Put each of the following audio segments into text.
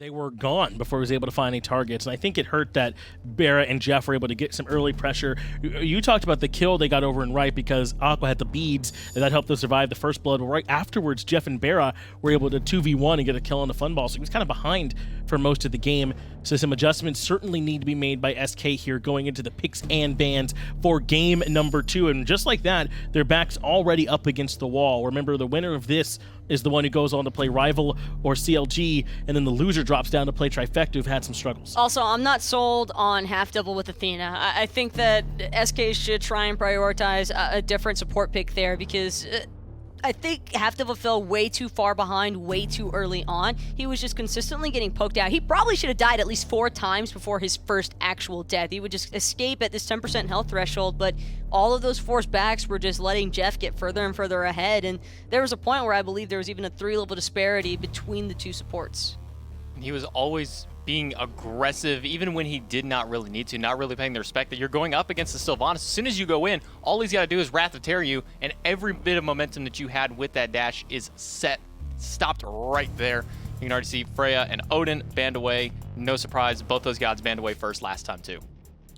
They were gone before he was able to find any targets, and I think it hurt that BaRRa and Jeff were able to get some early pressure. You talked about the kill they got over and right because Aqua had the beads, and that helped them survive the first blood. But right afterwards, Jeff and BaRRa were able to 2v1 and get a kill on the Funball, so he was kind of behind for most of the game. So some adjustments certainly need to be made by SK here going into the picks and bans for game number 2. And just like that, their back's already up against the wall. Remember, the winner of this is the one who goes on to play Rival or CLG, and then the loser drops down to play Trifecta, who've had some struggles. Also, I'm not sold on Halfdevil with Athena. I think that SK should try and prioritize a different support pick there because I think Halfdevil fell way too far behind way too early on. He was just consistently getting poked out. He probably should have died at least 4 times before his first actual death. He would just escape at this 10% health threshold, but all of those forced backs were just letting Jeff get further and further ahead, and there was a point where I believe there was even a 3-level disparity between the two supports. He was always being aggressive, even when he did not really need to, not really paying the respect that you're going up against the Sylvanus. As soon as you go in, all he's got to do is Wrath of Terror you, and every bit of momentum that you had with that dash is stopped right there. You can already see Freya and Odin banned away. No surprise, both those gods banned away first last time too.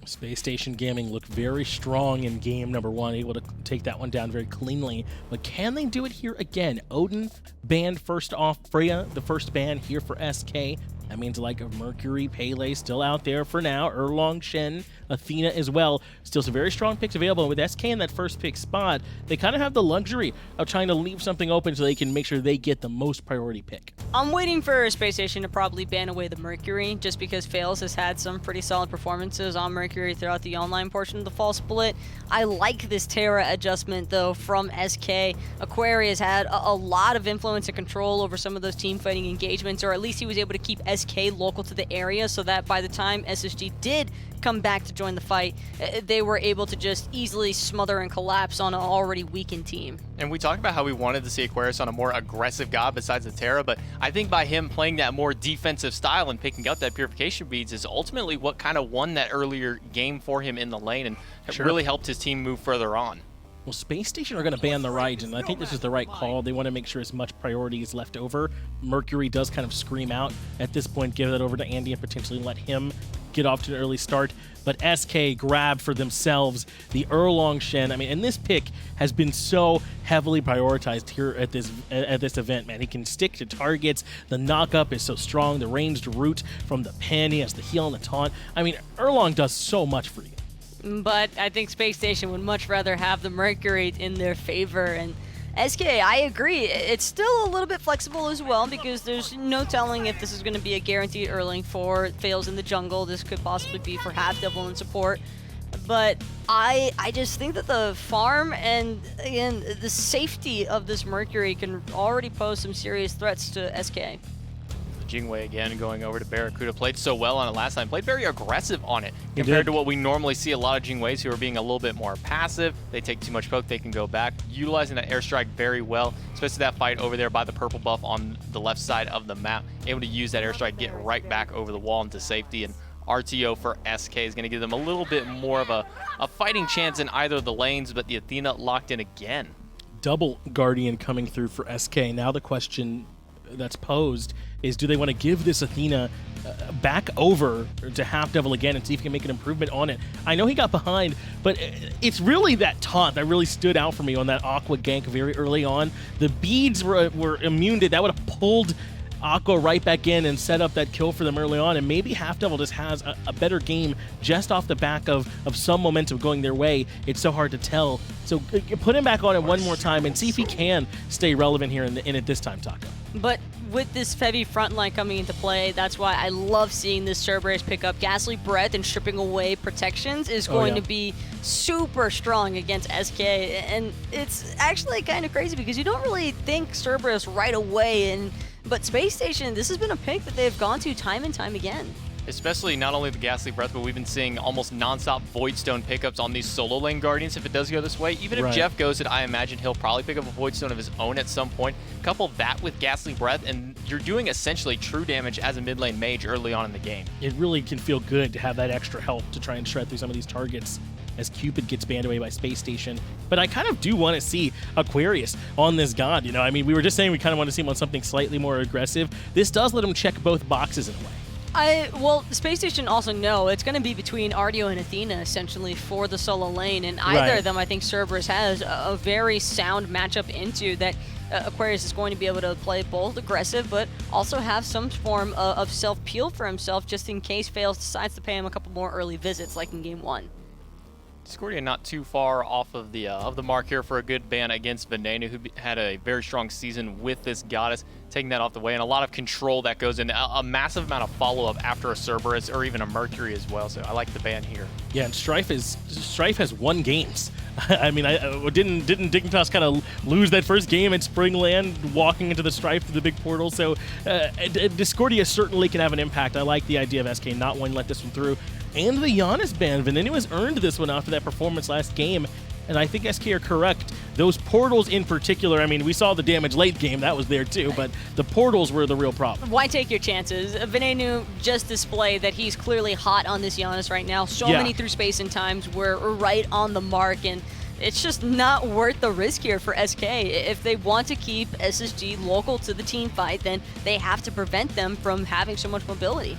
Spacestation Gaming looked very strong in game number 1, able to take that one down very cleanly. But can they do it here again? Odin banned first off, Freya the first ban here for SK. That means like Mercury, Faeles still out there for now. Erlang, Shen, Athena as well. Still some very strong picks available. And with SK in that first pick spot, they kind of have the luxury of trying to leave something open so they can make sure they get the most priority pick. I'm waiting for Space Station to probably ban away the Mercury, just because Faeles has had some pretty solid performances on Mercury throughout the online portion of the fall split. I like this Terra adjustment, though, from SK. Aquarius had a lot of influence and control over some of those team fighting engagements, or at least he was able to keep SK local to the area so that by the time SSG did come back to join the fight, they were able to just easily smother and collapse on an already weakened team. And we talked about how we wanted to see Aquarius on a more aggressive god besides the Terra, but I think by him playing that more defensive style and picking up that Purification Beads is ultimately what kind of won that earlier game for him in the lane, and it really helped his team move further on. Well, Space Station are going to ban the Ride, and I think this is the right call. They want to make sure as much priority is left over. Mercury does kind of scream out at this point, give that over to Andy and potentially let him get off to an early start. But SK grab for themselves the Erlang Shen. I mean, and this pick has been so heavily prioritized here at this event, man. He can stick to targets. The knock-up is so strong. The ranged root from the pen. He has the heal and the taunt. I mean, Erlang does so much for you. But I think Space Station would much rather have the Mercury in their favor. And SK, I agree. It's still a little bit flexible as well because there's no telling if this is going to be a guaranteed Erlang for Faeles in the jungle. This could possibly be for Halfdevil in support. But I just think that the farm and, again, the safety of this Mercury can already pose some serious threats to SK. Jing again going over to BaRRaCCuDDa. Played so well on it last time. Played very aggressive on it compared to what we normally see a lot of Jingweis who are being a little bit more passive. They take too much poke, they can go back. Utilizing that airstrike very well, especially that fight over there by the purple buff on the left side of the map. Able to use that airstrike, get right back over the wall into safety. And Artio for SK is going to give them a little bit more of a fighting chance in either of the lanes, but the Athena locked in again. Double Guardian coming through for SK. Now the question that's posed is, do they want to give this Athena back over to Halfdevil again and see if he can make an improvement on it? I know he got behind, but it's really that taunt that really stood out for me on that Aqua gank very early on. The beads were immune to that. Would have pulled Aqua right back in and set up that kill for them early on, and maybe Halfdevil just has a better game just off the back of some momentum going their way. It's so hard to tell. So put him back on it one more time and see if he can stay relevant here in it this time, Taco. But with this heavy front line coming into play, that's why I love seeing this Cerberus pick up Ghastly Breath, and stripping away protections is going to be super strong against SK. And it's actually kind of crazy because you don't really think Cerberus right away, but Space Station, this has been a pick that they've gone to time and time again. Especially not only the Ghastly Breath, but we've been seeing almost non-stop Voidstone pickups on these solo lane Guardians if it does go this way. Even if Jeff goes it, I imagine he'll probably pick up a Voidstone of his own at some point. Couple that with Ghastly Breath, and you're doing essentially true damage as a mid lane mage early on in the game. It really can feel good to have that extra help to try and shred through some of these targets. as Cupid gets banned away by Space Station. But I kind of do want to see Aquarius on this god. You know, I mean, we were just saying we kind of want to see him on something slightly more aggressive. This does let him check both boxes in a way. Well, Space Station also know it's going to be between Artio and Athena, essentially, for the solo lane, and either of them, I think Cerberus has a very sound matchup into that. Aquarius is going to be able to play both aggressive, but also have some form of self-peel for himself, just in case Faeles decides to pay him a couple more early visits, like in Game 1. Discordia not too far off of the mark here for a good ban against Venenu, who had a very strong season with this goddess, taking that off the way, and a lot of control that goes in, a massive amount of follow-up after a Cerberus or even a Mercury as well, so I like the ban here. Yeah, and Strife has won games. I mean, didn't Dignitas kind of lose that first game at Springland, walking into the Strife through the big portal? So Discordia certainly can have an impact. I like the idea of SK not wanting to let this one through. And the Giannis ban. Venenu has earned this one after that performance last game. And I think SK are correct. Those portals in particular, I mean, we saw the damage late game. That was there too. But the portals were the real problem. Why take your chances? Venenu just displayed that he's clearly hot on this Giannis right now. So many through space and times were right on the mark. And it's just not worth the risk here for SK. If they want to keep SSG local to the team fight, then they have to prevent them from having so much mobility.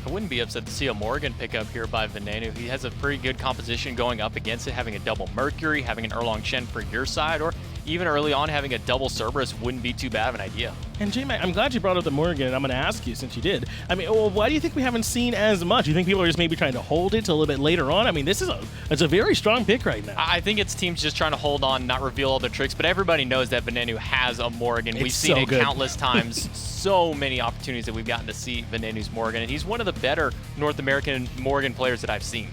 I wouldn't be upset to see a Morgan pick up here by Venenu. He has a pretty good composition going up against it, having a double Mercury, having an Erlang Shen for your side, or even early on having a double Cerberus wouldn't be too bad of an idea. And J-Mac, I'm glad you brought up the Morgan, and I'm going to ask you since you did. I mean, well, why do you think we haven't seen as much? Do you think people are just maybe trying to hold it till a little bit later on? I mean, it's a very strong pick right now. I think it's teams just trying to hold on, not reveal all their tricks, but everybody knows that Venenu has a Morgan. We've seen it countless times. So many opportunities that we've gotten to see Venenu's Morgan, and he's one of the better North American Morgan players that I've seen.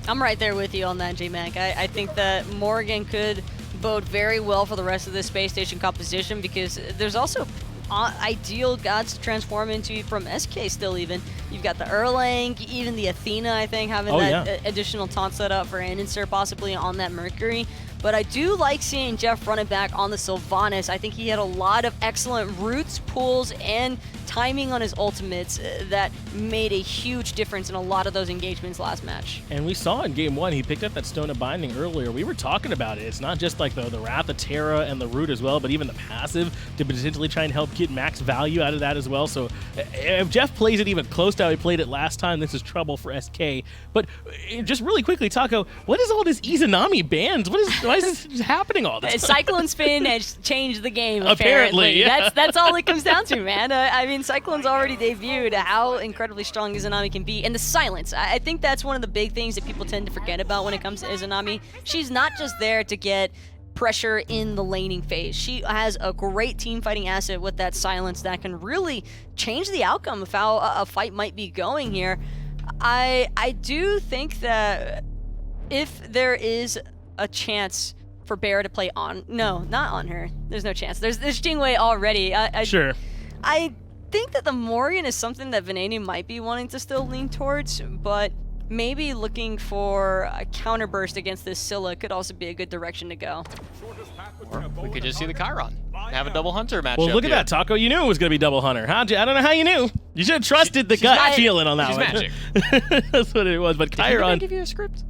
I'm right there with you on that, J-Mac. I think that Morgan could bode very well for the rest of this Space Station composition, because there's also ideal gods to transform into from SK still even. You've got the Erlang, even the Athena, I think, having additional taunt set up for Andinster possibly on that Mercury. But I do like seeing Jeff run it back on the Sylvanus. I think he had a lot of excellent roots, pulls, and timing on his ultimates that made a huge difference in a lot of those engagements last match. And we saw in Game 1, he picked up that Stone of Binding earlier. We were talking about it. It's not just like the Wrath of Terra and the root as well, but even the passive to potentially try and help get max value out of that as well. So if Jeff plays it even close to how he played it last time, this is trouble for SK. But just really quickly, Taco, what is all this Izanami bans? Why is this happening all this time? Cyclone Spin has changed the game, apparently. Yeah. That's all it comes down to, man. I mean, Cyclone's already debuted how incredibly strong Izanami can be. And the silence. I think that's one of the big things that people tend to forget about when it comes to Izanami. She's not just there to get pressure in the laning phase. She has a great team fighting asset with that silence that can really change the outcome of how a fight might be going here. I do think that if there is a chance for BaRRa to play on... No, not on her. There's no chance. There's Jingwei already. Sure. I think that the Morgan is something that Venenu might be wanting to still lean towards, but maybe looking for a counterburst against this Scylla could also be a good direction to go. Or we could just see the Chiron. Have a double hunter matchup. Well, look at that, Taco. You knew it was going to be double hunter. I don't know how you knew. You should have trusted the gut feeling on that one. Magic. That's what it was. But Chiron... Did he give you a script?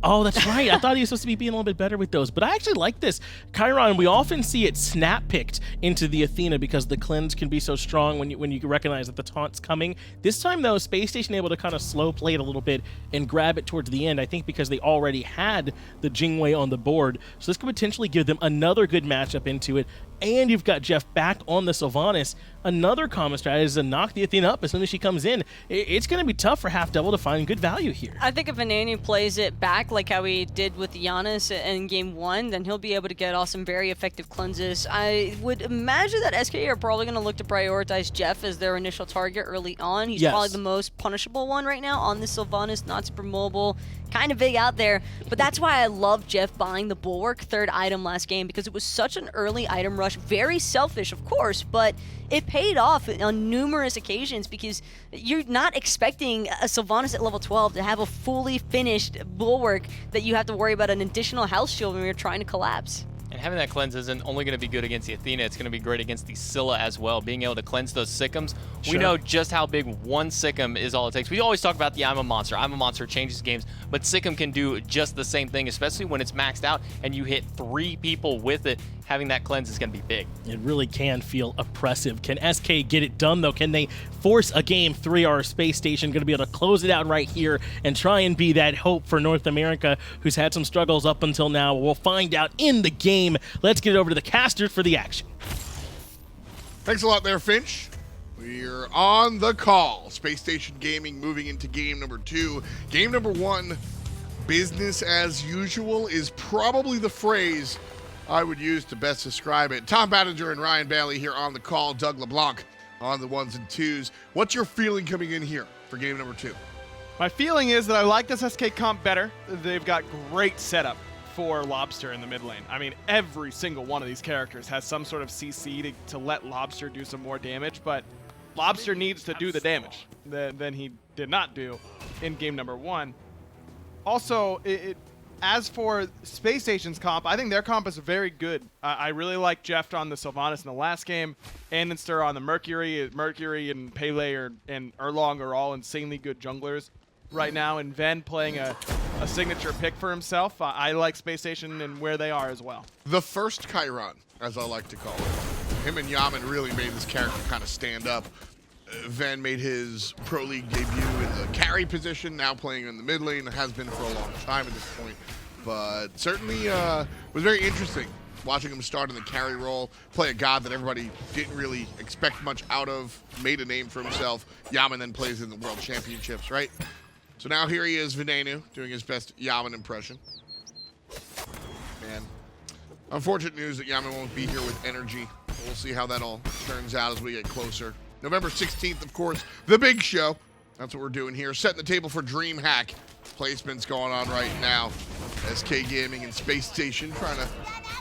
Oh, that's right. I thought he was supposed to be being a little bit better with those. But I actually like this. Chiron, we often see it snap-picked into the Athena because the cleanse can be so strong when you recognize that the taunt's coming. This time, though, Space Station able to kind of slow play it a little bit and grab it towards the end, I think because they already had the Jingwei on the board. So this could potentially give them another good matchup into it. And you've got Jeff back on the Sylvanus. Another common strategy is to knock the Athena up as soon as she comes in. It's going to be tough for Halfdevil to find good value here. I think if Venenu plays it back like how he did with Giannis in Game 1, then he'll be able to get off some very effective cleanses. I would imagine that SK are probably going to look to prioritize Jeff as their initial target early on. He's probably the most punishable one right now on the Sylvanus, not super mobile. Kind of big out there, but that's why I love Jeff buying the Bulwark third item last game, because it was such an early item rush. Very selfish, of course, but it paid off on numerous occasions because you're not expecting a Sylvanus at level 12 to have a fully finished Bulwark that you have to worry about an additional health shield when you're trying to collapse. And having that cleanse isn't only going to be good against the Athena, it's going to be great against the Scylla as well. Being able to cleanse those Sycoms, we know just how big one Sycom is all it takes. We always talk about the I'm a Monster. I'm a Monster changes games, but Sycom can do just the same thing, especially when it's maxed out and you hit 3 people with it. Having that cleanse is going to be big. It really can feel oppressive. Can SK get it done, though? Can they force a game 3? Our space station going to be able to close it out right here and try and be that hope for North America, who's had some struggles up until now? We'll find out in the game. Let's get it over to the casters for the action. Thanks a lot there, Finch. We're on the call. Spacestation Gaming moving into game number 2. Game number 1, business as usual, is probably the phrase I would use to best describe it. Tom Battinger and Ryan Bailey here on the call. Doug LeBlanc on the 1s and 2s. What's your feeling coming in here for game number 2? My feeling is that I like this SK comp better. They've got great setup for Lawbster in the mid lane. I mean, every single one of these characters has some sort of CC to let Lawbster do some more damage, but Lawbster needs to do the damage than he did not do in game number 1. Also, as for Space Station's comp, I think their comp is very good. I really like Jeff on the Sylvanus in the last game, Andinster on the Mercury. Mercury and Pele and Erlang are all insanely good junglers right now, and Ven playing a signature pick for himself. I like Space Station and where they are as well. The first Chiron, as I like to call it. Him and Yaman really made this character kind of stand up. Ven made his Pro League debut in the carry position, now playing in the mid lane, has been for a long time at this point. But certainly was very interesting watching him start in the carry role, play a god that everybody didn't really expect much out of, made a name for himself. Yaman then plays in the World Championships, right? So now here he is, Venenu, doing his best Yaman impression. Man, unfortunate news that Yaman won't be here with energy. We'll see how that all turns out as we get closer. November 16th, of course, the big show. That's what we're doing here. Setting the table for DreamHack. Placements going on right now. SK Gaming and Space Station trying to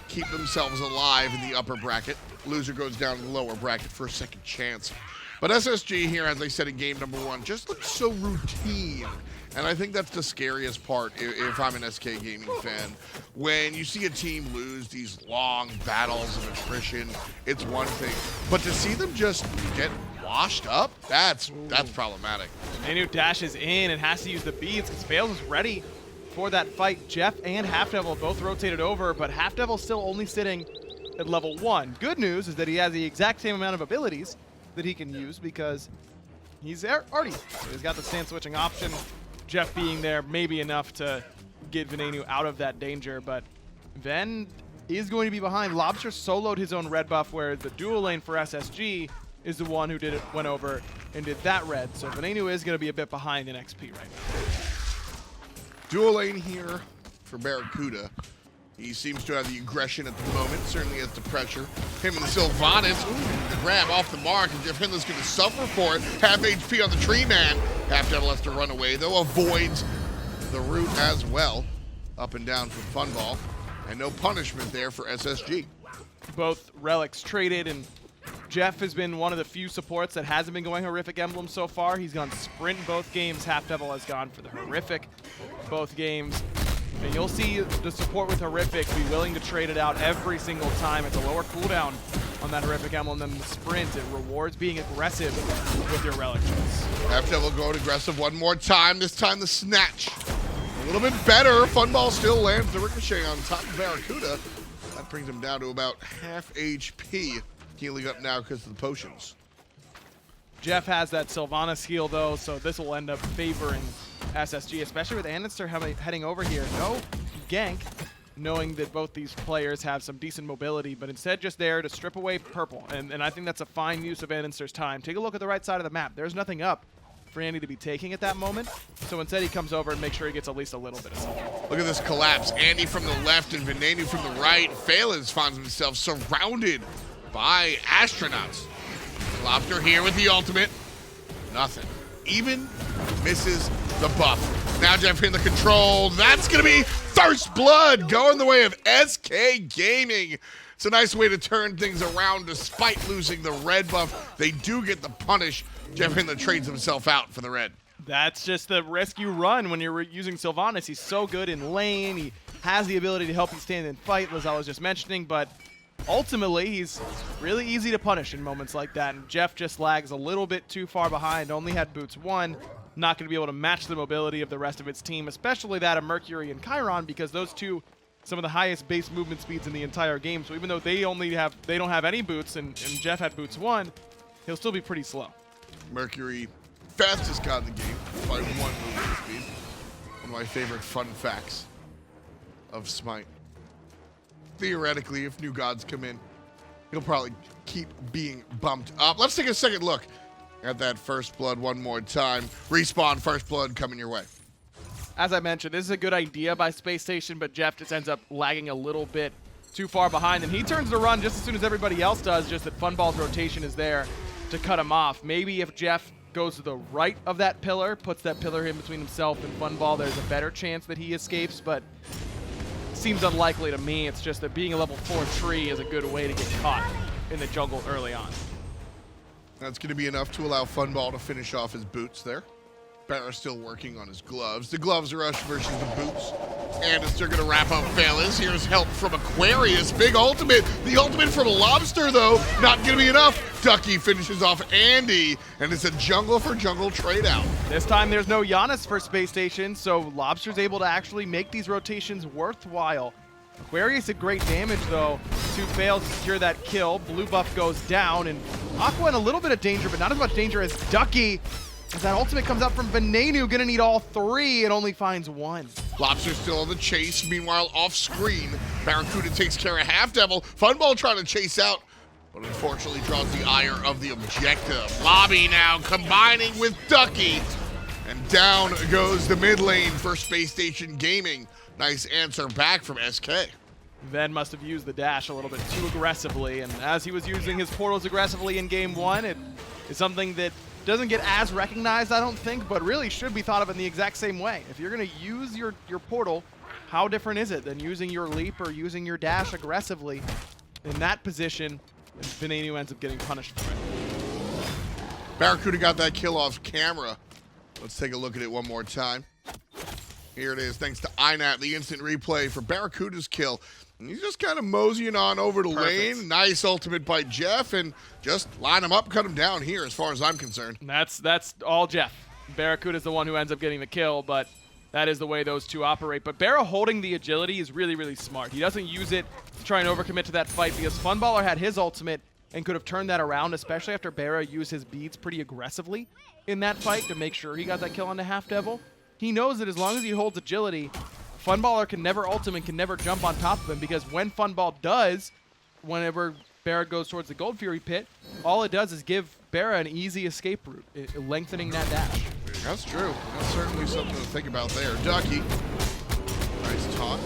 keep themselves alive in the upper bracket. Loser goes down in the lower bracket for a second chance. But SSG here, as I said in game number 1, just looks so routine. And I think that's the scariest part if I'm an SK Gaming fan. When you see a team lose these long battles of attrition, it's one thing. But to see them just get washed up, that's problematic. Venenu dashes in and has to use the beads because Faeles is ready for that fight. Jeff and Halfdevil both rotated over, but Halfdevil's still only sitting at level 1. Good news is that he has the exact same amount of abilities that he can use because he's already. He's got the stance switching option. Jeff being there may be enough to get Venenu out of that danger, but Ven is going to be behind. Lawbster soloed his own red buff, where the dual lane for SSG is the one who went over and did that red. So Venenu is going to be a bit behind in XP right now. Dual lane here for BaRRaCCuDDa. He seems to have the aggression at the moment, certainly has the pressure. Him and the Sylvanus, the grab off the mark, and JeffHindla's going to suffer for it. Half HP on the tree man. Halfdevil has to run away, though, avoids the route as well. Up and down from Funball. And no punishment there for SSG. Both relics traded, and Jeff has been one of the few supports that hasn't been going Horrific Emblem so far. He's gone Sprint in both games. Halfdevil has gone for the Horrific both games. And you'll see the support with Horrific be willing to trade it out every single time. It's a lower cooldown on that Horrific Emblem than the Sprint. It rewards being aggressive with your relic choice. Halfdevil going aggressive one more time. This time the snatch. A little bit better. Funball still lands the ricochet on top of BaRRaCCuDDa. That brings him down to about half HP. Healing up now because of the potions. Jeff has that Sylvanus heal though, so this will end up favoring SSG, especially with Andinster heading over here. No gank, knowing that both these players have some decent mobility, but instead just there to strip away purple. And I think that's a fine use of Andinster's time. Take a look at the right side of the map. There's nothing up for Andy to be taking at that moment. So instead he comes over and makes sure he gets at least a little bit of something. Look at this collapse. Andy from the left and Venenu from the right. Faeles finds himself surrounded by astronauts. Lawbster here with the ultimate. Nothing. Even misses the buff. Now JeffHindla control. That's going to be first blood going the way of SK Gaming. It's a nice way to turn things around despite losing the red buff. They do get the punish. JeffHindla trades himself out for the red. That's just the risk you run when you're using Sylvanus. He's so good in lane. He has the ability to help you stand and fight, as I was just mentioning, but ultimately he's really easy to punish in moments like that, and Jeff just lags a little bit too far behind. Only had boots 1. Not going to be able to match the mobility of the rest of its team, especially that of Mercury and Chiron, because those two, some of the highest base movement speeds in the entire game. So even though they don't have any boots, and Jeff had boots 1, he'll still be pretty slow. Mercury, fastest god in the game by 1 movement speed. One of my favorite fun facts of Smite. Theoretically, if new gods come in, he'll probably keep being bumped up. Let's take a second look at that first blood one more time. Respawn first blood coming your way. As I mentioned, this is a good idea by Spacestation, but Jeff just ends up lagging a little bit too far behind, and he turns to run just as soon as everybody else does, just that Funball's rotation is there to cut him off. Maybe if Jeff goes to the right of that pillar, puts that pillar in between himself and Funball, there's a better chance that he escapes, but seems unlikely to me. It's just that being a level 4 tree is a good way to get caught in the jungle early on. That's going to be enough to allow Funball to finish off his boots there. BaRRaCCuDDa still working on his gloves. The gloves rush versus the boots. Andinster going to wrap up Faeles. Here's help from Aquarius. Big ultimate. The ultimate from Lawbster, though, not going to be enough. Ducky finishes off Andy, and it's a jungle for jungle trade out. This time there's no Giannis for Space Station, so Lobster's able to actually make these rotations worthwhile. Aquarius did great damage, though, to Faeles to secure that kill. Blue buff goes down, and Aqua in a little bit of danger, but not as much danger as Ducky. As that ultimate comes out from Venenu, gonna need all 3 and only finds 1. Lobster's still on the chase. Meanwhile, off screen, BaRRaCCuDDa takes care of Halfdevil. Funball trying to chase out, but unfortunately draws the ire of the objective. Lobby now combining with Ducky, and down goes the mid lane for Space Station Gaming. Nice answer back from SK. Ven must have used the dash a little bit too aggressively, and as he was using his portals aggressively in game 1, it is something that doesn't get as recognized, I don't think, but really should be thought of in the exact same way. If you're going to use your portal, how different is it than using your leap or using your dash aggressively in that position? And Venenu ends up getting punished for it. BaRRaCCuDDa got that kill off camera. Let's take a look at it one more time. Here it is, thanks to INAT, the instant replay for BaRRaCCuDDa's kill. And he's just kind of moseying on over the lane. Nice ultimate by Jeff, and just line him up, cut him down here as far as I'm concerned. That's all Jeff. BaRRaCCuDDa is the one who ends up getting the kill, but that is the way those two operate. But BaRRa holding the agility is really, really smart. He doesn't use it to try and overcommit to that fight, because Funballer had his ultimate and could have turned that around, especially after BaRRa used his beads pretty aggressively in that fight to make sure he got that kill onto Halfdevil. He knows that as long as he holds agility, Funballer can never ultimate, can never jump on top of him, because when Funball does, whenever BaRRa goes towards the Gold Fury pit, all it does is give BaRRa an easy escape route, lengthening that dash. That's true. That's certainly something to think about there. Ducky, nice taunt.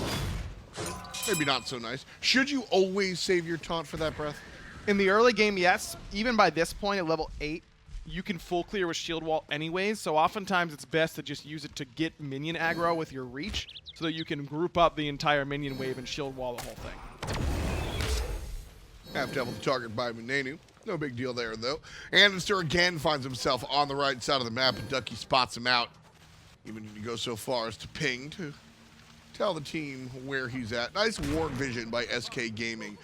Maybe not so nice. Should you always save your taunt for that breath? In the early game, yes. Even by this point at level 8, you can full clear with shield wall anyways, so oftentimes it's best to just use it to get minion aggro with your reach, so that you can group up the entire minion wave and shield wall the whole thing. Halfdevil target by Venenu. No big deal there, though. Andinster again finds himself on the right side of the map, and Ducky spots him out. Even if he goes so far as to ping to tell the team where he's at. Nice war vision by SK Gaming.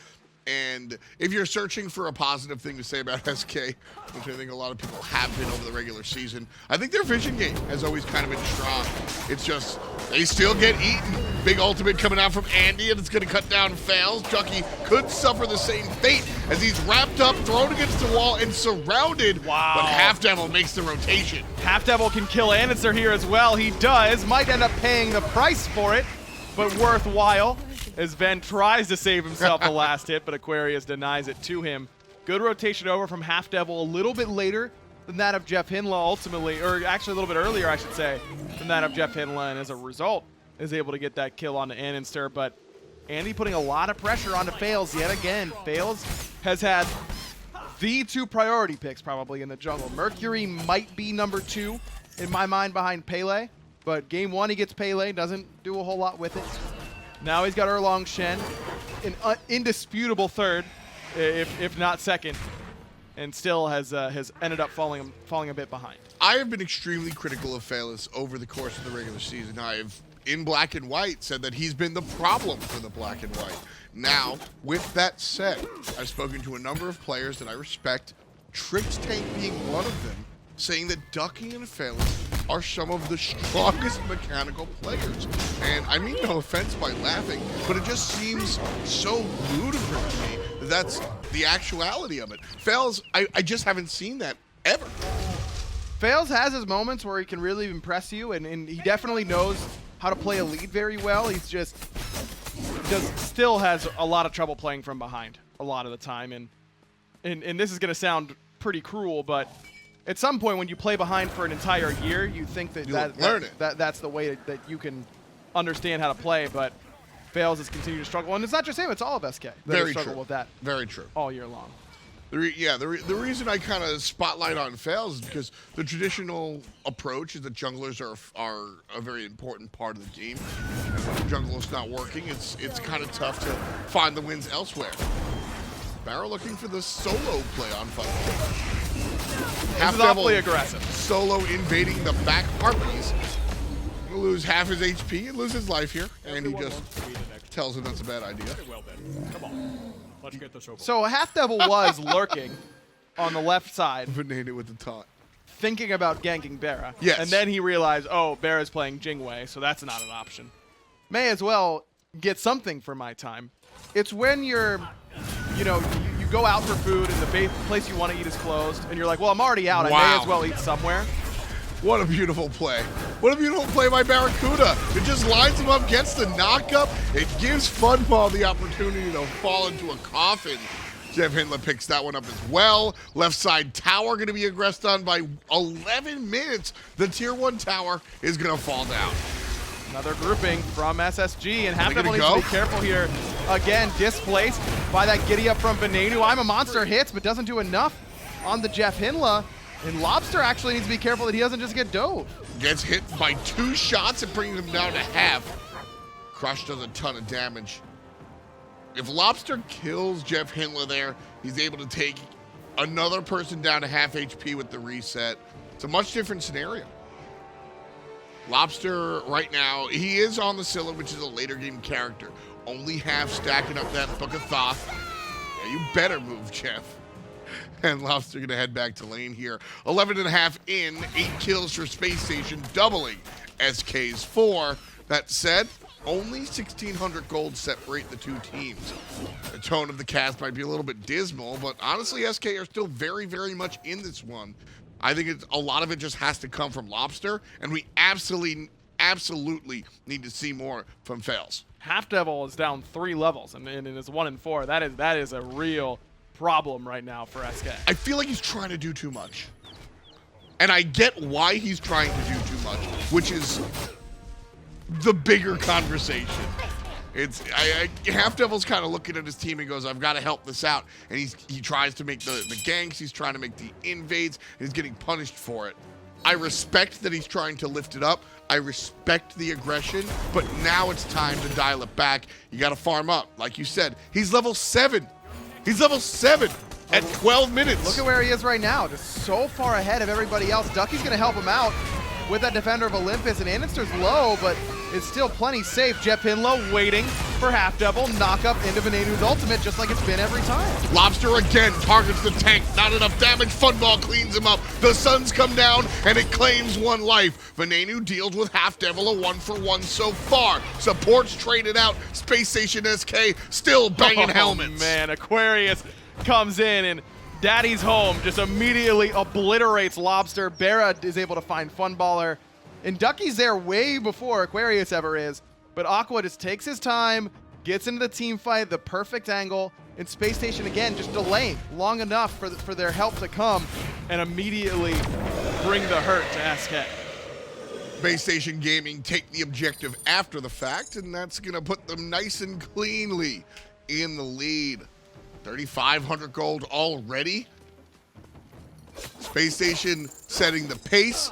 And if you're searching for a positive thing to say about SK, which I think a lot of people have been over the regular season, I think their vision game has always kind of been strong. It's just, they still get eaten. Big ultimate coming out from Andy, and it's going to cut down Faeles. Ducky could suffer the same fate as he's wrapped up, thrown against the wall, and surrounded. Wow. But Halfdevil makes the rotation. Halfdevil can kill Andinster here as well. He does. Might end up paying the price for it, but worthwhile, as Ven tries to save himself the last hit, but Aquarius denies it to him. Good rotation over from Halfdevil a little bit later than that of JeffHindla ultimately, or actually a little bit earlier, I should say, than that of JeffHindla, and as a result, is able to get that kill onto Andinster. But Andy putting a lot of pressure onto Faeles yet again. Faeles has had the 2 priority picks probably in the jungle. Mercury might be number 2 in my mind behind Pele, but game 1 he gets Pele, doesn't do a whole lot with it. Now he's got Erlang, Shen, an indisputable third, if not second. and still has ended up falling a bit behind. I have been extremely critical of Faeles over the course of the regular season. I've, in black and white, said that he's been the problem for the black and white. Now, with that said, I've spoken to a number of players that I respect, Tricks Tank being one of them, saying that Ducky and Faeles are some of the strongest mechanical players. And I mean no offense by laughing, but it just seems so ludicrous to me that that's the actuality of it. Faeles, I just haven't seen that ever. Faeles has his moments where he can really impress you, and he definitely knows how to play a lead very well. He's just still has a lot of trouble playing from behind a lot of the time. And this is going to sound pretty cruel, but at some point when you play behind for an entire year, you think that that's the way that you can understand how to play, but Faeles has continued to struggle. And it's not just him, it's all of SK that Very struggle true. With that Very true. all year long. The reason I kind of spotlight on Faeles is because the traditional approach is that junglers are a very important part of the game. And when the jungle is not working, it's kind of tough to find the wins elsewhere. BaRRa looking for the solo play on Funballer. This is awfully aggressive. Solo invading the back Harpies. He'll lose half his HP and lose his life here, and he just tells him that's a bad idea. Well then, come on. Let's get this over. So Halfdevil was lurking on the left side, Venenu with the taunt. thinking about ganking BaRRa. Yes. And then he realized, oh, BaRRa's playing Jing, so that's not an option. May as well get something for my time. It's when you're, you go out for food and the place you want to eat is closed, and you're like, well, I'm already out. Wow. I may as well eat somewhere. What a beautiful play. What a beautiful play by BaRRaCCuDDa. It just lines him up, gets the knockup. It gives Funball the opportunity to fall into a coffin. JeffHindla picks that one up as well. Left side tower going to be aggressed on by 11 minutes. The tier 1 tower is going to fall down. Another grouping from SSG, and Halfdevil needs go? to be careful here. Again, displaced by that giddy up from Venenu. I'm a Monster hits, but doesn't do enough on the JeffHindla. And Lawbster actually needs to be careful that he doesn't just get dove. Gets hit by 2 shots and brings him down to half. Crush does a ton of damage. If Lawbster kills JeffHindla there, he's able to take another person down to half HP with the reset. It's a much different scenario. Lawbster right now, he is on the Scylla, which is a later game character. Only half stacking up that Book of Thoth. Yeah, you better move, Jeff. And Lawbster gonna head back to lane here. 11.5 in, 8 kills for Space Station, doubling SK's 4. That said, only 1,600 gold separate the two teams. The tone of the cast might be a little bit dismal, but honestly, SK are still very, very much in this one. I think a lot of it just has to come from Lawbster, and we absolutely need to see more from Faeles. Halfdevil is down 3 levels, and is 1-4. That is a real problem right now for SK. I feel like he's trying to do too much. And I get why he's trying to do too much, which is the bigger conversation. Halfdevil's kind of looking at his team and goes, I've got to help this out. And he tries to make the ganks, he's trying to make the invades, and he's getting punished for it. I respect that he's trying to lift it up. I respect the aggression, but now it's time to dial it back. You got to farm up. Like you said, he's level 7. He's level 7 at 12 minutes. Look at where he is right now, just so far ahead of everybody else. Ducky's going to help him out with that Defender of Olympus, and Andinster's low, but it's still plenty safe. JeffHindla waiting for Halfdevil, knock up into Venenu's ultimate, just like it's been every time. Lawbster again targets the tank, not enough damage. Funball cleans him up. The suns come down, and it claims 1 life. Venenu deals with Halfdevil, a 1-for-1 so far. Supports traded out. Space Station SK still banging helmets. Man, Aquarius comes in, and Daddy's home just immediately obliterates Lawbster. BaRRa is able to find Funballer, and Ducky's there way before Aquarius ever is. But Aqua just takes his time, gets into the team fight, the perfect angle, and Space Station again just delaying long enough for their help to come and immediately bring the hurt to SK. Spacestation Gaming take the objective after the fact, and that's going to put them nice and cleanly in the lead. 3,500 gold already. Space Station setting the pace,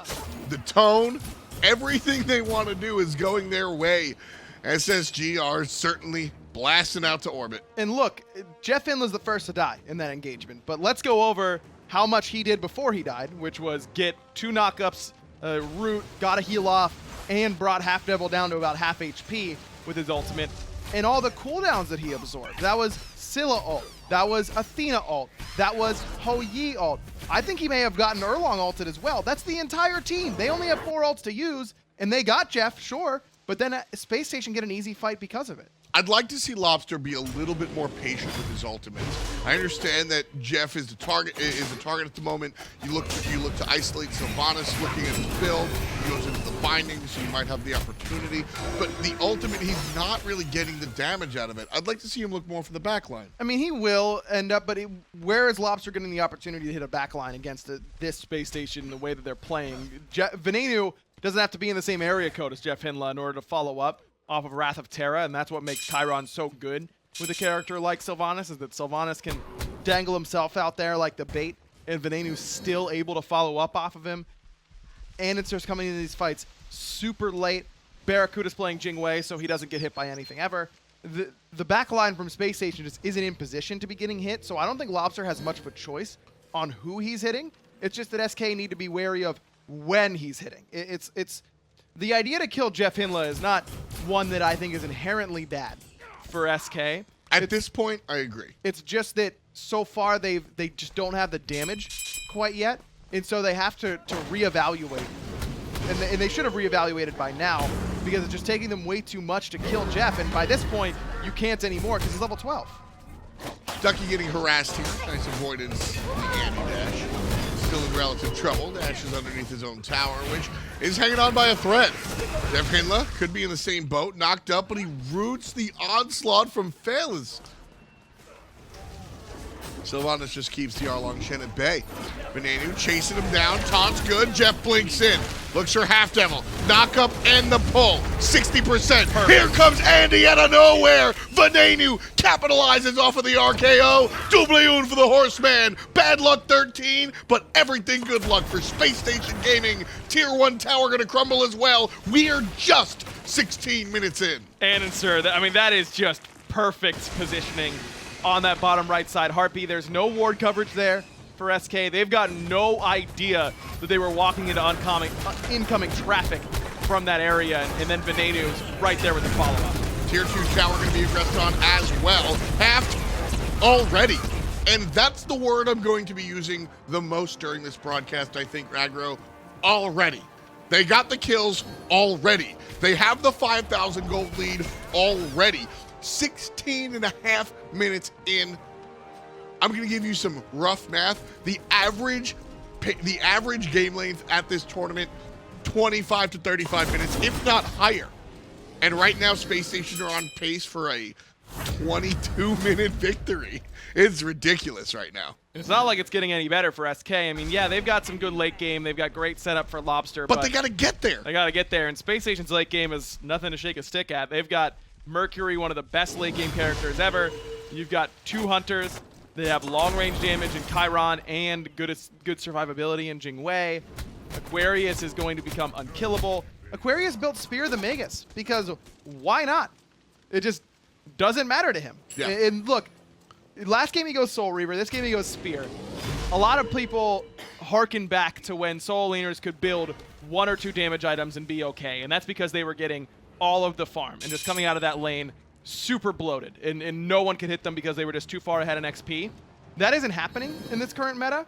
the tone, everything they want to do is going their way. SSG are certainly blasting out to orbit. And look, JeffHindla's the first to die in that engagement, but let's go over how much he did before he died, which was get 2 knockups, root, got a heal off, and brought Halfdevil down to about half HP with his ultimate, and all the cooldowns that he absorbed. That was Scylla ult, that was Athena ult, that was Hou-Yi ult. I think he may have gotten Erlang ulted as well. That's the entire team. They only have 4 ults to use, and they got Jeff, sure, but then Space Station get an easy fight because of it. I'd like to see Lawbster be a little bit more patient with his ultimates. I understand that Jeff is the target at the moment. You look to isolate Sylvanus, looking at his build. He goes into the binding, so you might have the opportunity. But the ultimate, he's not really getting the damage out of it. I'd like to see him look more for the backline. I mean, he will end up, but where is Lawbster getting the opportunity to hit a backline against this Space Station the way that they're playing? Venenu doesn't have to be in the same area code as JeffHindla in order to follow up off of Wrath of Terra, and that's what makes Chiron so good with a character like Sylvanus, is that Sylvanus can dangle himself out there like the bait, and Venenu's still able to follow up off of him. Andinster's coming into these fights super late. BaRRaCCuDDa's playing Jing Wei, so he doesn't get hit by anything ever. The back line from Space Station just isn't in position to be getting hit, so I don't think Lawbster has much of a choice on who he's hitting. It's just that SK need to be wary of when he's hitting. It's the idea to kill JeffHindla is not one that I think is inherently bad for SK. At this point, I agree. It's just that so far they just don't have the damage quite yet, and so they have to reevaluate. And they should have reevaluated by now, because it's just taking them way too much to kill Jeff, and by this point, you can't anymore because he's level 12. Ducky getting harassed here. Nice avoidance. The anti-dash. Still in relative trouble. Dash is underneath his own tower, which is hanging on by a thread. JeffHindla could be in the same boat, knocked up, but he roots the onslaught from Faeles. Sylvanus just keeps the Arlong Shen at bay. Venenu chasing him down. Taunt's good. Jeff blinks in. Looks for Halfdevil. Knock up and the pull. 60%. Perfect. Here comes Andy out of nowhere. Venenu capitalizes off of the RKO. Doubleune for the Horseman. Bad luck 13, but everything good luck for Space Station Gaming. Tier 1 tower going to crumble as well. We are just 16 minutes in. Andinster, I mean, that is just perfect positioning on that bottom right side. Harpy, there's no ward coverage there for SK. They've got no idea that they were walking into incoming traffic from that area, and then Venenu's right there with the follow-up. Tier 2 tower going to be aggressed on as well. Halved already. And that's the word I'm going to be using the most during this broadcast, I think, Aggro. Already. They got the kills already. They have the 5,000 gold lead already. 16 and a half minutes in. I'm going to give you some rough math. The average game length at this tournament, 25 to 35 minutes, if not higher. And right now, Space Station are on pace for a 22-minute victory. It's ridiculous right now. It's not like it's getting any better for SK. I mean, yeah, they've got some good late game. They've got great setup for Lawbster. But they got to get there. They got to get there. And Space Station's late game is nothing to shake a stick at. They've got Mercury, one of the best late game characters ever. You've got 2 hunters. They have long range damage in Chiron and good survivability in Jing Wei. Aquarius is going to become unkillable. Aquarius built Spear the Magus because why not? It just doesn't matter to him. Yeah. And look, last game he goes Soul Reaver, this game he goes Spear. A lot of people harken back to when Soul Laners could build 1 or 2 damage items and be okay, and that's because they were getting all of the farm and just coming out of that lane super bloated, and no one could hit them because they were just too far ahead in XP. That isn't happening in this current meta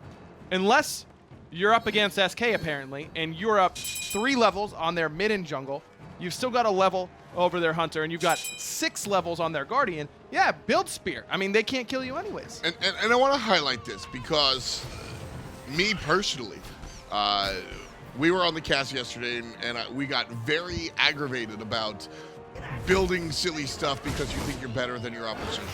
unless you're up against SK apparently, and you're up 3 levels on their mid and jungle. You've still got a level over their hunter, and you've got 6 levels on their guardian. Yeah, build Spear. I mean, they can't kill you anyways. And I want to highlight this because me personally, we were on the cast yesterday, and we got very aggravated about building silly stuff because you think you're better than your opposition.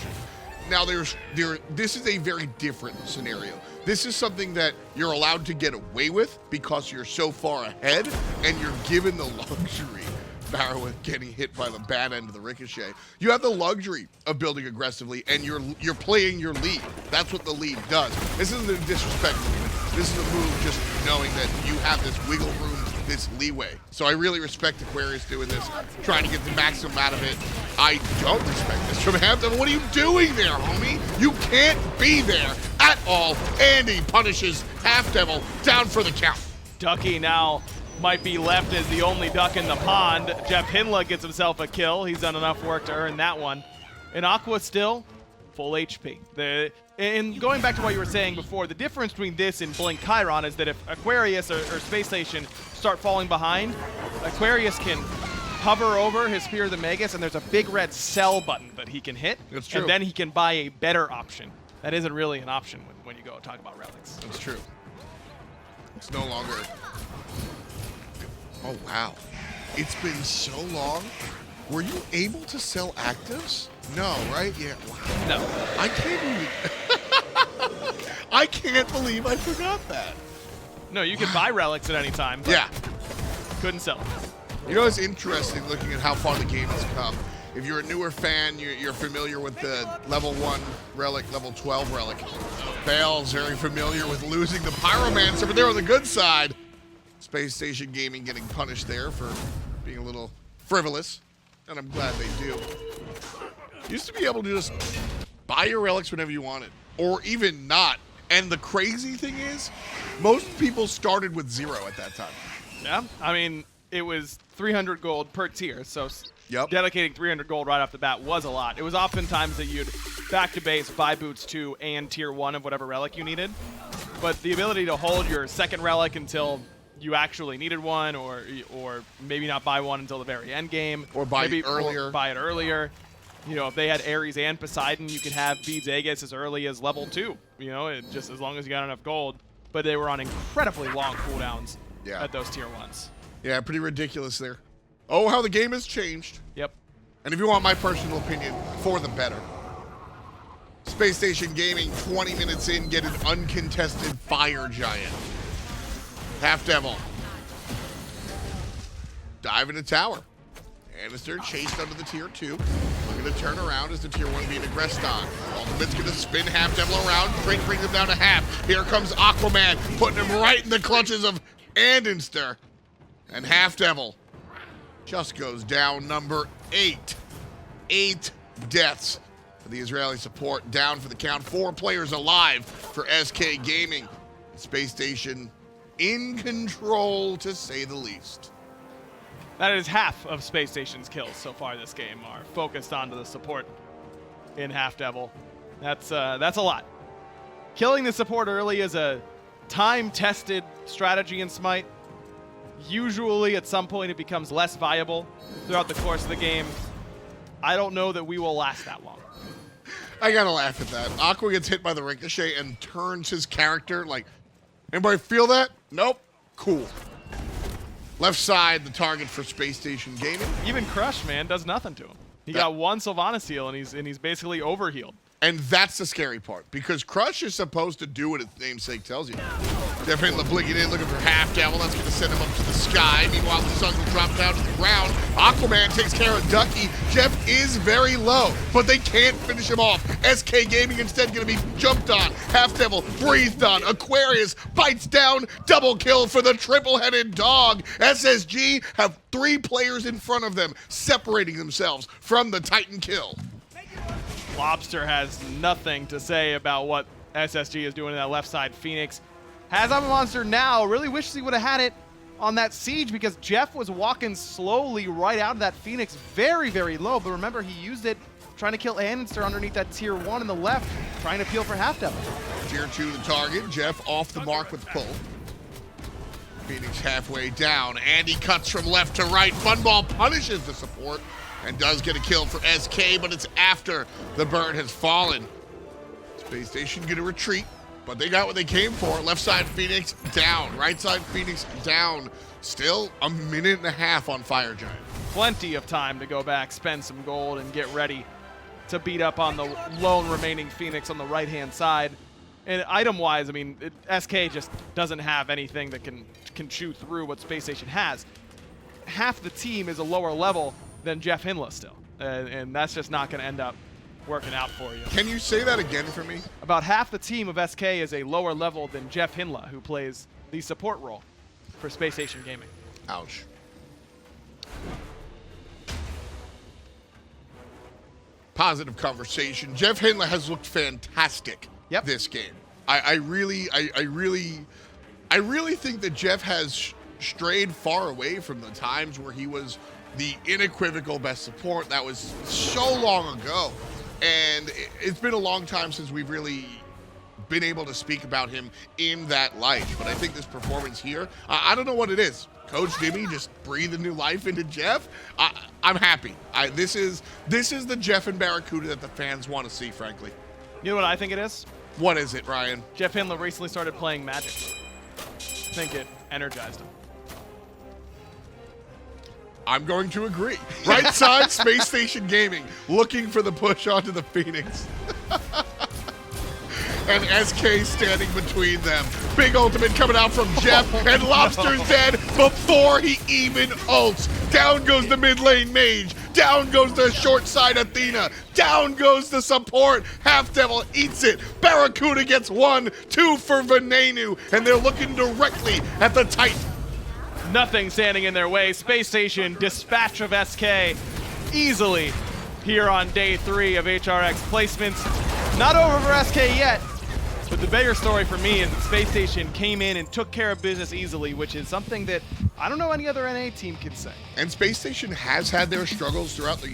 Now, this is a very different scenario. This is something that you're allowed to get away with because you're so far ahead, and you're given the luxury, BaRRaCCuDDa getting hit by the bad end of the ricochet. You have the luxury of building aggressively, and you're playing your lead. That's what the lead does. This isn't a disrespect This is a move just knowing that you have this wiggle room, this leeway. So I really respect Aquarius doing this, trying to get the maximum out of it. I don't respect this from Halfdevil. What are you doing there, homie? You can't be there at all. And he punishes Halfdevil down for the count. Ducky now might be left as the only duck in the pond. JeffHindla gets himself a kill. He's done enough work to earn that one. And Aqua still full HP. And going back to what you were saying before, the difference between this and Blink Chiron is that if Aquarius or Space Station start falling behind, Aquarius can hover over his Spear of the Magus, and there's a big red sell button that he can hit. That's true. And then he can buy a better option. That isn't really an option when you go talk about relics. That's true. It's no longer... Oh, wow. It's been so long. Were you able to sell actives? No, right? Yeah. Wow. No. I can't believe... I can't believe I forgot that. No, you can buy relics at any time. But Yeah. couldn't sell them. You know, it's interesting looking at how far the game has come. If you're a newer fan, you're familiar with the level 1 relic, level 12 relic. Faeles very familiar with losing the Pyromancer, but they're on the good side. Spacestation Gaming getting punished there for being a little frivolous, and I'm glad they do. Used to be able to just buy your relics whenever you wanted, or even not. And the crazy thing is, most people started with 0 at that time. Yeah, I mean, it was 300 gold per tier, so Yep. dedicating 300 gold right off the bat was a lot. It was oftentimes that you'd back to base, buy boots 2 and tier 1 of whatever relic you needed. But the ability to hold your second relic until you actually needed one, or maybe not buy one until the very end game, Or buy maybe it earlier. Or buy it earlier. You know, if they had Ares and Poseidon, you could have Beads Aegis as early as level 2. You know, just as long as you got enough gold. But they were on incredibly long cooldowns at those tier 1s. Yeah, pretty ridiculous there. Oh, how the game has changed. Yep. And if you want my personal opinion, for the better. Space Station Gaming, 20 minutes in, get an uncontested Fire Giant. Halfdevil. Dive into tower. Andinster chased under the tier 2. Looking to turn around as the tier 1 being aggressed on. Ultimate's going to spin Halfdevil around. Drink brings him down to half. Here comes Aquaman, putting him right in the clutches of Andinster. And Halfdevil just goes down, number 8. 8 deaths for the Israeli support, down for the count. 4 players alive for SK Gaming. Space Station in control, to say the least. That is half of Space Station's kills so far this game are focused onto the support in Halfdevil. That's a lot. Killing the support early is a time-tested strategy in Smite. Usually at some point it becomes less viable throughout the course of the game. I don't know that we will last that long. I gotta laugh at that. Aqua gets hit by the ricochet and turns his character like, anybody feel that? Nope. Cool. Left side, the target for Space Station Gaming. Even Crush, man, does nothing to him. He got one Sylvanus heal and he's basically overhealed. And that's the scary part, because Crush is supposed to do what its namesake tells you. JeffHindla blinking in, looking for Halfdevil. That's going to send him up to the sky. Meanwhile, the sun will drop down to the ground. Aquaman takes care of Ducky. Jeff is very low, but they can't finish him off. SK Gaming instead going to be jumped on. Halfdevil breathed on. Aquarius bites down. Double kill for the triple-headed dog. SSG have 3 players in front of them, separating themselves from the Titan kill. Lawbster has nothing to say about what SSG is doing in that left side. Phoenix has on a monster now. Really wishes he would have had it on that siege, because Jeff was walking slowly right out of that Phoenix very, very low. But remember, he used it trying to kill Andinster underneath that tier 1 in the left, trying to peel for Halfdevil. Tier 2 the target. Jeff off the mark with pull. Phoenix halfway down. Andy cuts from left to right. Funball punishes the support and does get a kill for SK, but it's after the bird has fallen. Space Station gonna retreat, but they got what they came for. Left side Phoenix down. Right side Phoenix down. Still a minute and a half on Fire Giant. Plenty of time to go back, spend some gold, and get ready to beat up on the lone remaining Phoenix on the right-hand side. And item-wise, I mean, SK just doesn't have anything that can chew through what Space Station has. Half the team is a lower level than JeffHindla still, and that's just not going to end up working out for you. Can you say that again for me? About half the team of SK is a lower level than JeffHindla, who plays the support role for Spacestation Gaming. Ouch. Positive conversation. JeffHindla has looked fantastic this game. I really think that Jeff has strayed far away from the times where he was the unequivocal best support. That was so long ago. And it's been a long time since we've really been able to speak about him in that light. But I think this performance here, I don't know what it is. Coach Jimmy just breathed a new life into Jeff. I'm happy. This is the Jeff and BaRRaCCuDDa that the fans want to see, frankly. You know what I think it is? What is it, Ryan? JeffHindla recently started playing Magic. I think it energized him. I'm going to agree. Right side, Space Station Gaming, looking for the push onto the Phoenix. And SK standing between them. Big ultimate coming out from Jeff, and Lawbster's dead before he even ults. Down goes the mid lane mage. Down goes the short side Athena. Down goes the support. Halfdevil eats it. BaRRaCCuDDa gets 1, 2 for Venenu, and they're looking directly at the Titan. Nothing standing in their way. Space Station, dispatch of SK easily here on day 3 of HRX placements. Not over for SK yet, but the bigger story for me is that Space Station came in and took care of business easily, which is something that I don't know any other NA team can say. And Space Station has had their struggles throughout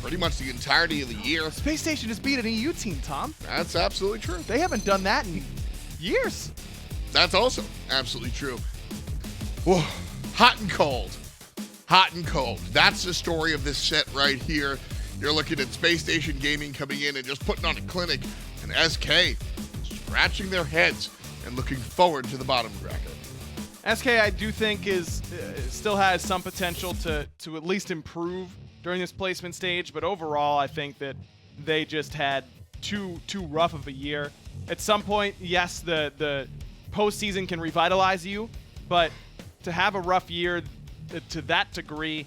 pretty much the entirety of the year. Space Station just beat an EU team, Tom. That's absolutely true. They haven't done that in years. That's also absolutely true. Whoa. Hot and cold. Hot and cold. That's the story of this set right here. You're looking at Space Station Gaming coming in and just putting on a clinic, and SK scratching their heads and looking forward to the bottom bracket. SK, I do think, still has some potential to at least improve during this placement stage, but overall, I think that they just had too rough of a year. At some point, yes, the postseason can revitalize you, but to have a rough year to that degree,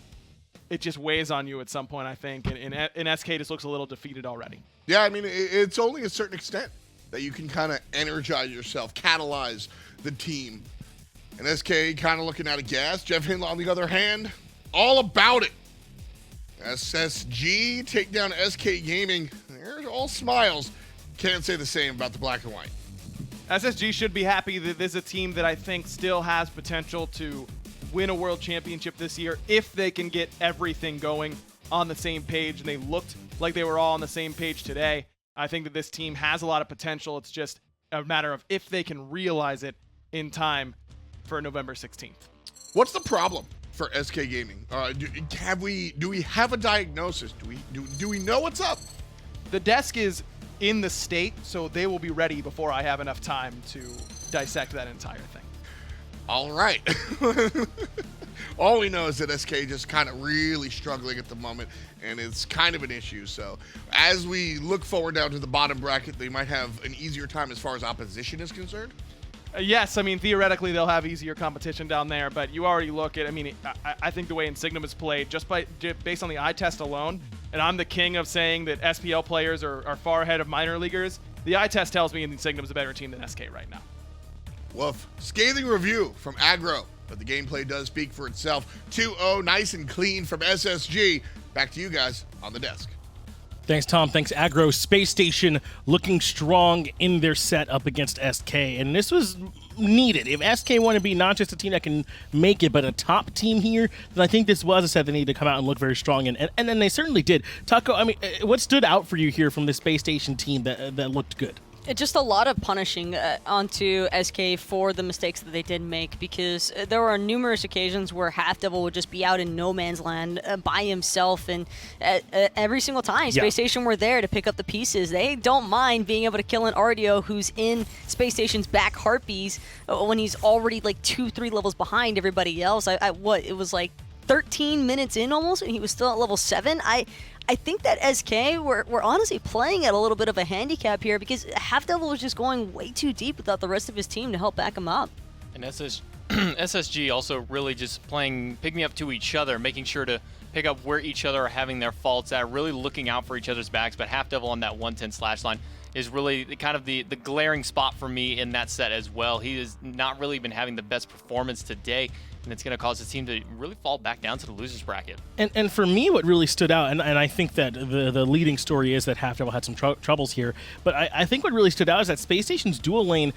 it just weighs on you at some point, I think, and SK just looks a little defeated already. Yeah, I mean, it's only a certain extent that you can kind of energize yourself, catalyze the team. And SK kind of looking out of gas. JeffHindla, on the other hand, all about it. SSG take down SK Gaming. They're all smiles. Can't say the same about the black and white. SSG should be happy that this is a team that I think still has potential to win a world championship this year if they can get everything going on the same page, and they looked like they were all on the same page today. I think that this team has a lot of potential. It's just a matter of if they can realize it in time for November 16th. What's the problem for SK Gaming? Do we have a diagnosis? Do we know what's up? The desk is in the state, so they will be ready before I have enough time to dissect that entire thing. All right. All we know is that SK just kind of really struggling at the moment, and it's kind of an issue. So as we look forward down to the bottom bracket, they might have an easier time as far as opposition is concerned. Yes, I mean, theoretically, they'll have easier competition down there, but you already look at, I mean, I think the way Insignum is played, just based on the eye test alone, and I'm the king of saying that SPL players are far ahead of minor leaguers, the eye test tells me Insignum's a better team than SK right now. Woof. Scathing review from Aggro, but the gameplay does speak for itself. 2-0, nice and clean from SSG. Back to you guys on the desk. Thanks, Tom. Thanks, Aggro. Space Station looking strong in their set up against SK, and this was needed. If SK want to be not just a team that can make it, but a top team here, then I think this was a set they needed to come out and look very strong in, and then they certainly did. Taco, I mean, what stood out for you here from the Space Station team that looked good? Just a lot of punishing onto SK for the mistakes that they did make, because there were numerous occasions where Halfdevil would just be out in no man's land by himself, and every single time Space Station were there to pick up the pieces. They don't mind being able to kill an Artio who's in Space Station's back harpies when he's already like 2-3 levels behind everybody else. It was like 13 minutes in almost, and he was still at level 7. I think that SK were honestly playing at a little bit of a handicap here, because Halfdevil was just going way too deep without the rest of his team to help back him up. And SSG also really just picking up to each other, making sure to pick up where each other are having their faults at, really looking out for each other's backs. But Halfdevil on that 110 slash line is really kind of the glaring spot for me in that set as well. He has not really been having the best performance today, and it's going to cause his team to really fall back down to the losers bracket. And for me, what really stood out, and I think that the leading story is that Halfdevil had some troubles here, but I think what really stood out is that Space Station's dual lane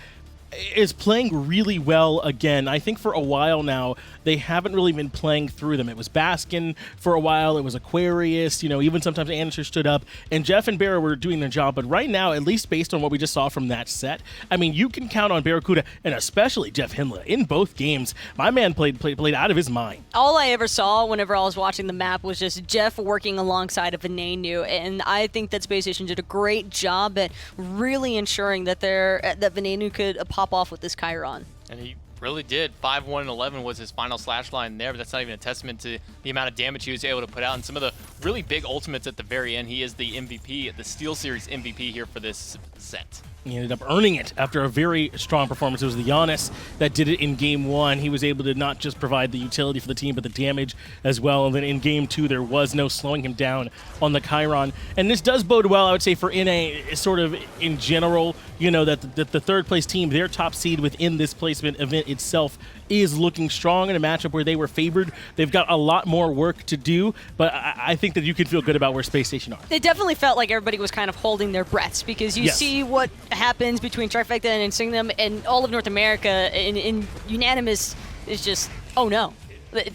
is playing really well again. I think for a while now, they haven't really been playing through them. It was Baskin for a while, it was Aquarius, even sometimes Andinster stood up, and Jeff and BaRRa were doing their job, but right now, at least based on what we just saw from that set, I mean, you can count on BaRRaCCuDDa, and especially JeffHindla. In both games, my man played out of his mind. All I ever saw whenever I was watching the map was just Jeff working alongside of Venenu, and I think that Space Station did a great job at really ensuring that that Venenu could pop off with this Chiron. And he really did. 5-1 and 11 was his final slash line there, but that's not even a testament to the amount of damage he was able to put out and some of the really big ultimates at the very end. He is the MVP, the Steel Series MVP here for this set. He ended up earning it after a very strong performance. It was the Giannis that did it in Game 1. He was able to not just provide the utility for the team, but the damage as well. And then in Game 2, there was no slowing him down on the Chiron. And this does bode well, I would say, for NA sort of in general, that the third-place team, their top seed within this placement event itself, is looking strong in a matchup where they were favored. They've got a lot more work to do, but I think that you can feel good about where Space Station are. It definitely felt like everybody was kind of holding their breaths because you see what happens between Trifecta and Insignium, and all of North America in unanimous is just, oh no.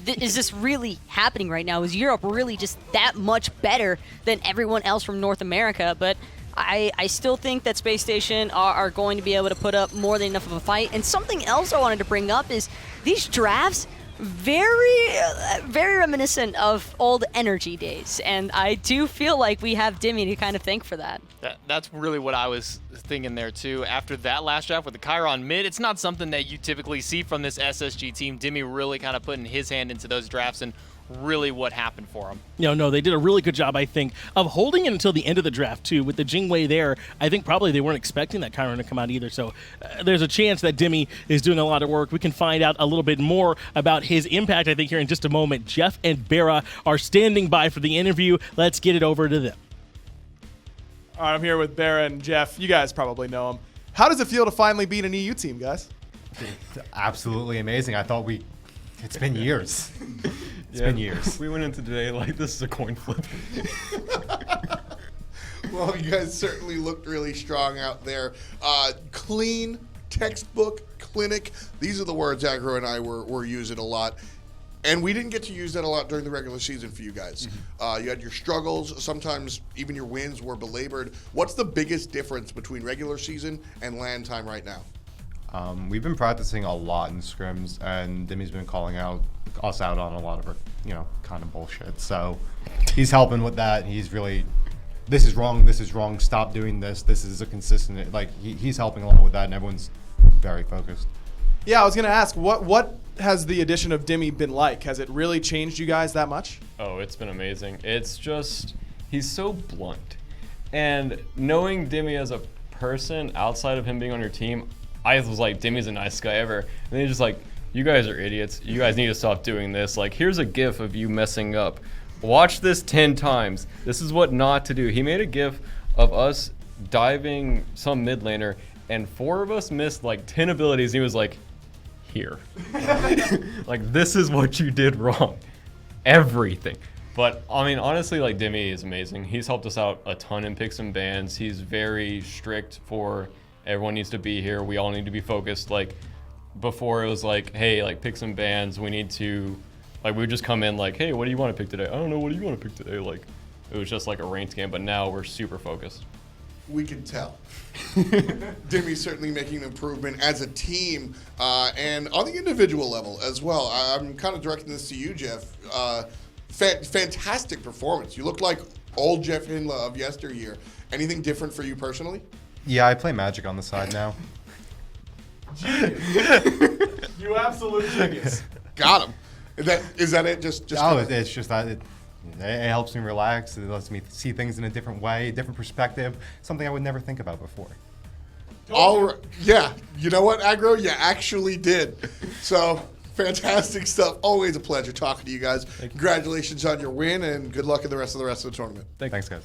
Is this really happening right now? Is Europe really just that much better than everyone else from North America? But I still think that Space Station are going to be able to put up more than enough of a fight. And something else I wanted to bring up is these drafts, very reminiscent of old Energy days. And I do feel like we have Dimmy to kind of thank for that. That's really what I was thinking there too. After that last draft with the Chiron mid, it's not something that you typically see from this SSG team. Dimmy really kind of putting his hand into those drafts and really what happened for him. No, they did a really good job, I think, of holding it until the end of the draft, too. With the Jing there, I think probably they weren't expecting that Chiron to come out either, so there's a chance that Dimmy is doing a lot of work. We can find out a little bit more about his impact, I think, here in just a moment. Jeff and BaRRa are standing by for the interview. Let's get it over to them. All right, I'm here with BaRRa and Jeff. You guys probably know him. How does it feel to finally beat an EU team, guys? Absolutely amazing. I thought it's been years. It's been years. We went into today like this is a coin flip. Well, you guys certainly looked really strong out there. Clean, textbook, clinic. These are the words Aggro and I were using a lot. And we didn't get to use that a lot during the regular season for you guys. You had your struggles. Sometimes even your wins were belabored. What's the biggest difference between regular season and LAN time right now? We've been practicing a lot in scrims, and Dimmy's been calling us out on a lot of our, kind of bullshit. So he's helping with that. He's really, this is wrong, stop doing this. This is a consistent, he's helping a lot with that, and everyone's very focused. Yeah, I was going to ask, what has the addition of Dimmy been like? Has it really changed you guys that much? Oh, it's been amazing. It's just, he's so blunt. And knowing Dimmy as a person outside of him being on your team, I was like, Dimmy's the nicest guy ever. And then he's just like, you guys are idiots. You guys need to stop doing this. Like, here's a GIF of you messing up. Watch this 10 times. This is what not to do. He made a GIF of us diving some mid laner, and 4 of us missed like 10 abilities. And he was like, here. Like, this is what you did wrong. Everything. But, I mean, honestly, like, Dimmy is amazing. He's helped us out a ton in picks and bans. He's very strict for everyone needs to be here. We all need to be focused. Like, before it was like, hey, like, pick some bands. We need to, like, we would just come in like, hey, what do you want to pick today? I don't know. What do you want to pick today? Like, it was just like a ranked game, but now we're super focused. We can tell. Dimmy's certainly making an improvement as a team and on the individual level as well. I'm kind of directing this to you, Jeff. Fantastic performance. You look like old JeffHindla of yesteryear. Anything different for you personally? Yeah, I play Magic on the side now. Genius. You absolute genius. Got him. Is that it? Just it's just that it helps me relax. It lets me see things in a different way, a different perspective, something I would never think about before. All right. Yeah. You know what, Aggro? You actually did. So, fantastic stuff. Always a pleasure talking to you guys. Congratulations on your win, and good luck in the rest of the tournament. Thanks, guys.